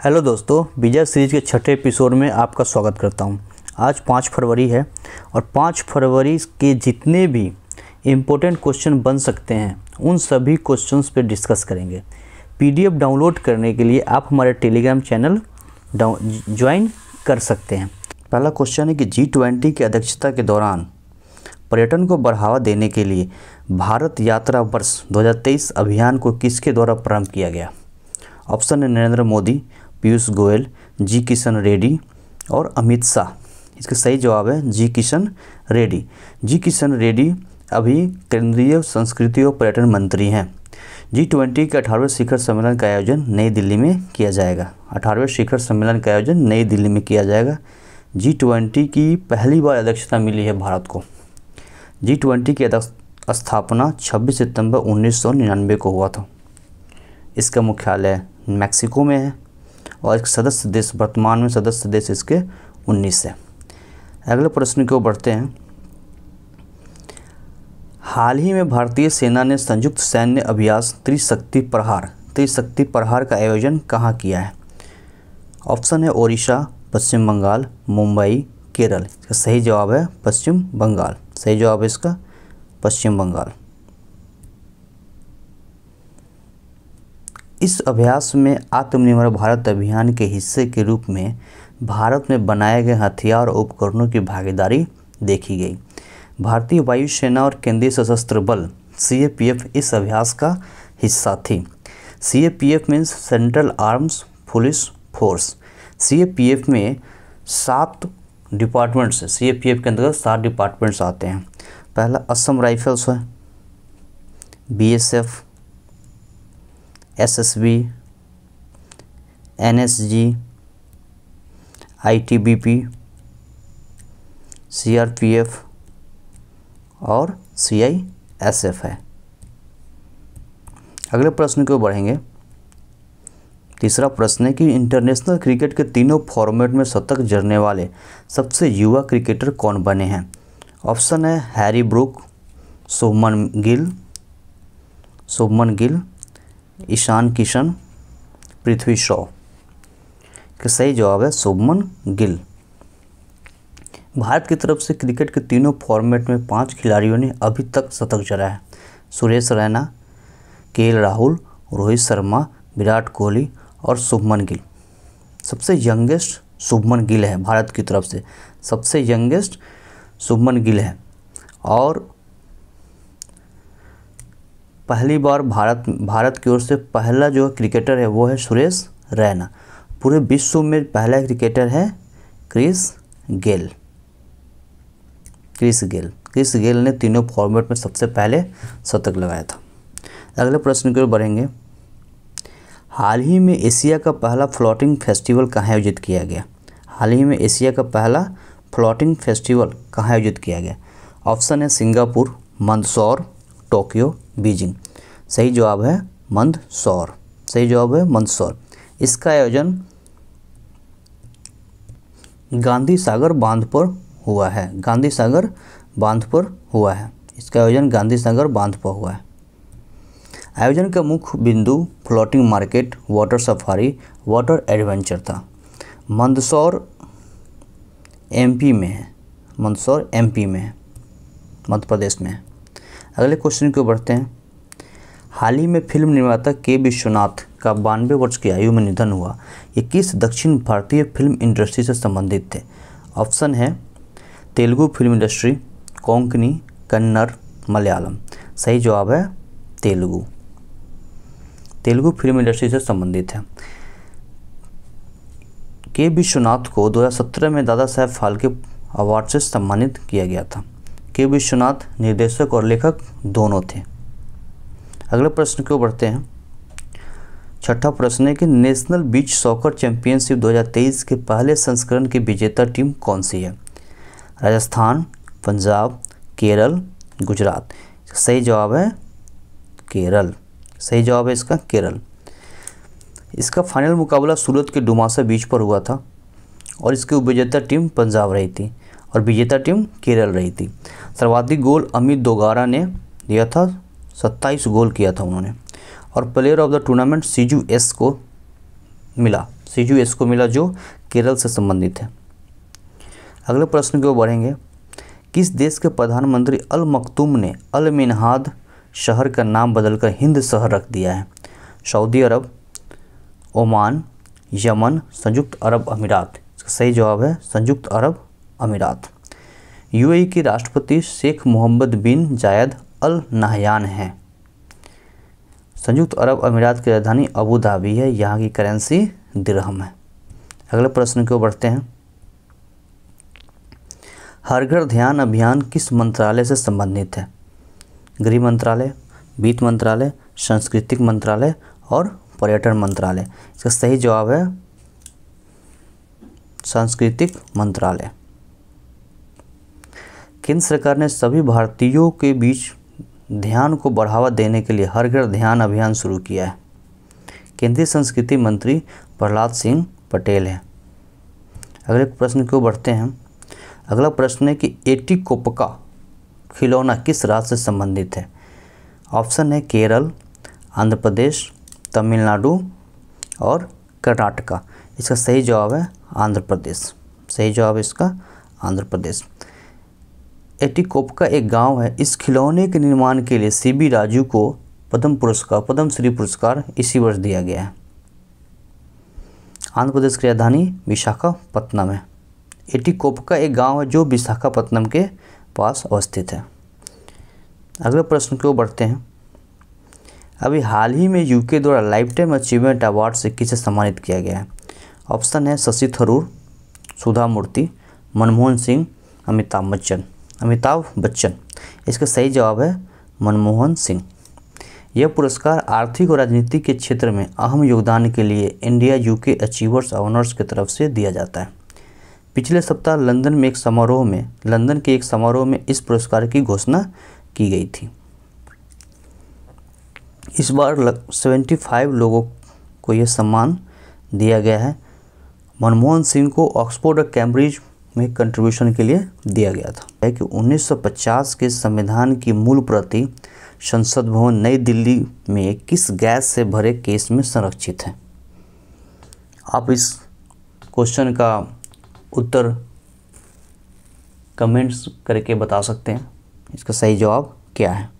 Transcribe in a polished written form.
Hello दोस्तों, विजय series के छठे एपिसोड में आपका स्वागत करता हूं। आज 5 फरवरी है और 5 फरवरी के जितने भी इम्पोर्टेंट क्वेश्चन बन सकते हैं उन सभी क्वेश्चंस पे डिस्कस करेंगे। पीडीएफ डाउनलोड करने के लिए आप हमारे टेलीग्राम चैनल ज्वाइन कर सकते हैं। पहला क्वेश्चन है कि G20 की अध्यक्षता के दौरान पर्यटन को बढ़ावा देने के लिए भारत यात्रा वर्ष 2023 अभियान को किसके द्वारा प्रारंभ किया गया? ऑप्शन है नरेंद्र मोदी, पीयूष गोयल, जी किशन रेड्डी और अमित शाह। इसका सही जवाब है जी किशन रेड्डी। जी किशन रेड्डी अभी केंद्रीय संस्कृति और पर्यटन मंत्री हैं। G20 के 18वें शिखर सम्मेलन का आयोजन नई दिल्ली में किया जाएगा। 18वें शिखर सम्मेलन का आयोजन नई दिल्ली में किया जाएगा। G20 की पहली बार अध्यक्षता मिली है भारत को। G20 की स्थापना 26 सितंबर 1999 को हुआ था। इसका मुख्यालय मैक्सिको में है और एक सदस्य देश, वर्तमान में सदस्य देश इसके 19 है। अगले प्रश्न की ओर बढ़ते हैं। हाल ही में भारतीय सेना ने संयुक्त सैन्य अभ्यास त्रिशक्ति प्रहार का आयोजन कहाँ किया है? ऑप्शन है ओडिशा, पश्चिम बंगाल, मुंबई, केरल। इसका सही जवाब है पश्चिम बंगाल। सही जवाब है इसका पश्चिम बंगाल। इस अभ्यास में आत्मनिर्भर भारत अभियान के हिस्से के रूप में भारत में बनाए गए हथियार और उपकरणों की भागीदारी देखी गई। भारतीय वायुसेना और केंद्रीय सशस्त्र बल CAPF इस अभ्यास का हिस्सा थी। CAPF means central arms police force. CAPF में 7 डिपार्टमेंट्स हैं। CAPF के अंतर्गत 7 डिपार्टमेंट्स आते हैं। पहला असम राइफल्स है, BSF, SSB, NSG, ITBP, CRPF और CISF है। अगले प्रश्न की ओर बढ़ेंगे। तीसरा प्रश्न है कि इंटरनेशनल क्रिकेट के तीनों फॉर्मेट में शतक जड़ने वाले सबसे युवा क्रिकेटर कौन बने हैं? ऑप्शन है हैरी ब्रूक, शुभमन गिल, ईशान किशन, पृथ्वी शॉ। का सही जवाब है शुभमन गिल। भारत की तरफ से क्रिकेट के तीनों फॉर्मेट में 5 खिलाड़ियों ने अभी तक शतक जड़ा है। सुरेश रैना, KL राहुल, रोहित शर्मा, विराट कोहली और शुभमन गिल। सबसे यंगेस्ट शुभमन गिल है। भारत की तरफ से सबसे यंगेस्ट शुभमन गिल है और पहली बार भारत की ओर से पहला जो क्रिकेटर है वो है सुरेश रैना। पूरे विश्व में पहला क्रिकेटर है क्रिस गेल ने तीनों फॉर्मेट में सबसे पहले शतक लगाया था। अगले प्रश्न की ओर बढ़ेंगे। हाल ही में एशिया का पहला फ्लोटिंग फेस्टिवल कहाँ आयोजित किया गया? हाल ही में एशिया का पहला फ्लोटिंग फेस्टिवल कहाँ आयोजित किया गया? ऑप्शन है सिंगापुर, मंदसौर, टोक्यो, बीजिंग। सही जवाब है मंदसौर। सही जवाब है मंदसौर। इसका आयोजन गांधी सागर बांध पर हुआ है। इसका आयोजन गांधी सागर बांध पर हुआ है। आयोजन का मुख्य बिंदु floating market, water safari, water adventure था। मंदसौर MP में है। मध्य प्रदेश में है। अगले क्वेश्चन को बढ़ते हैं। हाल ही में फिल्म निर्माता के विश्वनाथ का 92 वर्ष की आयु में निधन हुआ। ये किस दक्षिण भारतीय फिल्म इंडस्ट्री से संबंधित थे? ऑप्शन है तेलुगु फिल्म इंडस्ट्री, कोंकणी, कन्नड़, मलयालम। सही जवाब है तेलुगु फिल्म इंडस्ट्री से संबंधित है। के विश्वनाथ को 2017 में दादा साहेब फाल्के अवार्ड से सम्मानित किया गया था। के विश्वनाथ निर्देशक और लेखक दोनों थे। अगले प्रश्न को बढ़ते हैं। छठा प्रश्न है कि नेशनल बीच सॉकर चैंपियनशिप 2023 के पहले संस्करण की विजेता टीम कौन सी है? राजस्थान, पंजाब, केरल, गुजरात। सही जवाब है केरल। सही जवाब है इसका केरल। इसका फाइनल मुकाबला सूरत के डुमासा बीच पर हुआ था और इसकी उपविजेता टीम पंजाब रही थी और विजेता टीम केरल रही थी। सर्वाधिक गोल अमित दोगारा ने दिया था, 27 गोल किया था उन्होंने। और player of the tournament Siju S को मिला CUS को मिला जो केरल से संबंधित है। अगले प्रश्न की ओर बढ़ेंगे। किस देश के प्रधानमंत्री अल मखदूम ने अल मिनहाद शहर का नाम बदलकर हिंद शहर रख दिया है? सऊदी अरब, ओमान, यमन, संयुक्त अरब अमीरात। इसका सही जवाब है संयुक्त अरब अमीरात। UAE के राष्ट्रपति शेख मोहम्मद बिन जायद अल नाहयान हैं। संयुक्त अरब अमीरात की राजधानी अबू धाबी है। यहाँ की करेंसी दिरहम है। अगले प्रश्न की ओर बढ़ते हैं। हर घर ध्यान अभियान किस मंत्रालय से संबंधित है? गृह मंत्रालय, वित्त मंत्रालय, सांस्कृतिक मंत्रालय और पर्यटन मंत्रालय। इसका सही जवाब है सांस्कृतिक मंत्रालय। केंद्र सरकार ने सभी भारतीयों के बीच ध्यान को बढ़ावा देने के लिए हर घर ध्यान अभियान शुरू किया है। केंद्रीय संस्कृति मंत्री प्रहलाद सिंह पटेल हैं। अगले प्रश्न की ओर बढ़ते हैं। अगला प्रश्न है कि एटिकोप्का खिलौना किस राज्य से संबंधित है? ऑप्शन है केरल, आंध्र प्रदेश, तमिलनाडु और कर्नाटका। इसका सही जवाब है आंध्र प्रदेश। सही जवाब है इसका आंध्र प्रदेश। एटिकोप्का एक गांव है। इस खिलौने के निर्माण के लिए CB राजू को पद्मश्री पुरस्कार इसी वर्ष दिया गया है। आंध्र प्रदेश की राजधानी विशाखापत्तनम है। एटिकोप्का एक गांव है जो विशाखापत्तनम के पास अवस्थित है। अगले प्रश्न की ओर बढ़ते हैं। अभी हाल ही में UK द्वारा लाइफ टाइम अचीवमेंट अवार्ड से किसे सम्मानित किया गया है? ऑप्शन है शशि थरूर, सुधा मूर्ति, मनमोहन सिंह, अमिताभ बच्चन। इसका सही जवाब है मनमोहन सिंह। यह पुरस्कार आर्थिक और राजनीति के क्षेत्र में अहम योगदान के लिए इंडिया UK अचीवर्स ऑनर्स की तरफ से दिया जाता है। पिछले सप्ताह लंदन के एक समारोह में इस पुरस्कार की घोषणा की गई थी। इस बार 75 लोगों को यह सम्मान दिया गया है। मनमोहन सिंह को ऑक्सफोर्ड और कैम्ब्रिज में कंट्रीब्यूशन के लिए दिया गया था। है कि 1950 के संविधान की मूल प्रति संसद भवन नई दिल्ली में किस गैस से भरे केस में संरक्षित है? आप इस क्वेश्चन का उत्तर कमेंट्स करके बता सकते हैं। इसका सही जवाब क्या है?